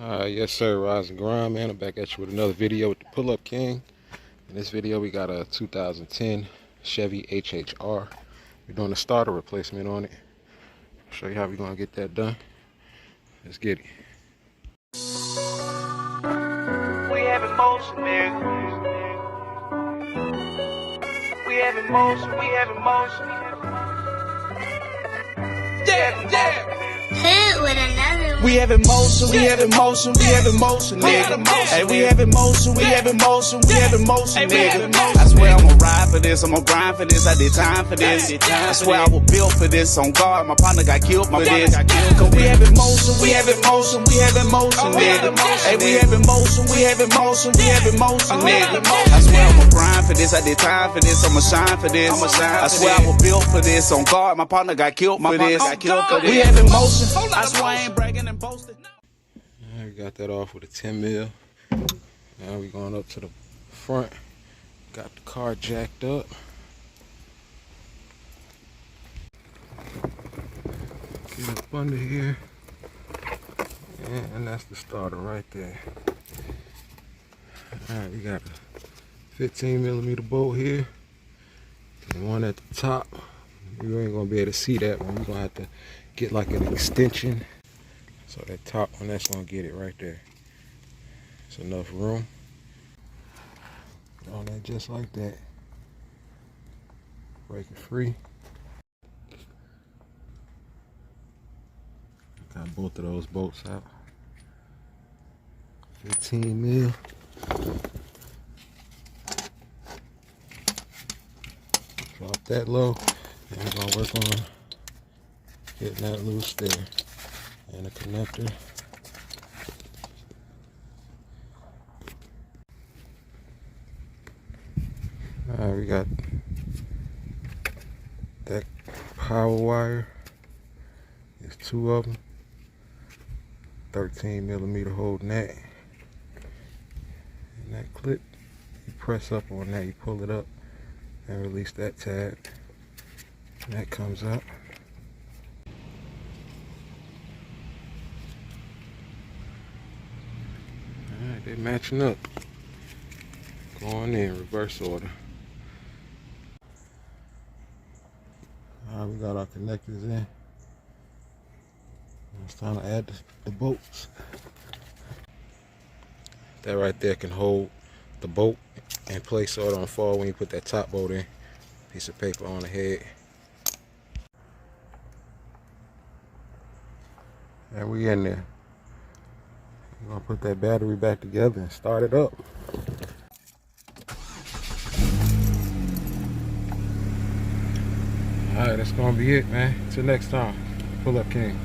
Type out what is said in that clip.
Yes sir, Rise and Grind, man. I'm back at you with another video with the Pull-Up King. In this video we got a 2010 Chevy HHR. We're doing a starter replacement on it. I'll show you how we're gonna get that done. Let's get it. We have emotion, nigga. We have emotion, we have emotion. Yeah. Hit with another one. We have emotion, we have emotion, we have emotion, nigga. Hey, we have emotion, we have emotion, we have emotion, nigga. I swear I'ma ride for this, I'ma grind for this, I did time for this. I swear I was built for this, on guard, my partner got killed for this. Cause we have emotion, we have emotion, we have emotion, nigga. Hey, we have emotion, we have emotion, we have emotion, nigga. I swear I'ma grind for this, I did time for this, I'ma shine for this. I swear I was built for this, on guard, my partner got killed for this. We have emotion, I swear I ain't bragging and boasting. We got that off with a 10 mil. Now we're going up to the front. Got the car jacked up. Get up under here. And that's the starter right there. Alright, we got a 15mm bolt here. And one at the top. You ain't gonna be able to see that one. We're gonna have to get like an extension. So that top one, that's gonna get it right there. It's enough room. Put on that just like that. Break it free. Got both of those bolts out. 15 mil. Drop that low. And we're gonna work on getting that loose there. And a connector. Alright, we got that power wire. There's two of them. 13mm holding that. And that clip, you press up on that, you pull it up and release that tab. And that comes up. Alright, they're matching up. Going in reverse order. Alright, we got our connectors in. It's time to add the bolts. That right there can hold the bolt in place so it don't fall when you put that top bolt in. Piece of paper on the head. And we in there. We're gonna put that battery back together and start it up. Alright, that's gonna be it, man. Till next time. Pull Up King.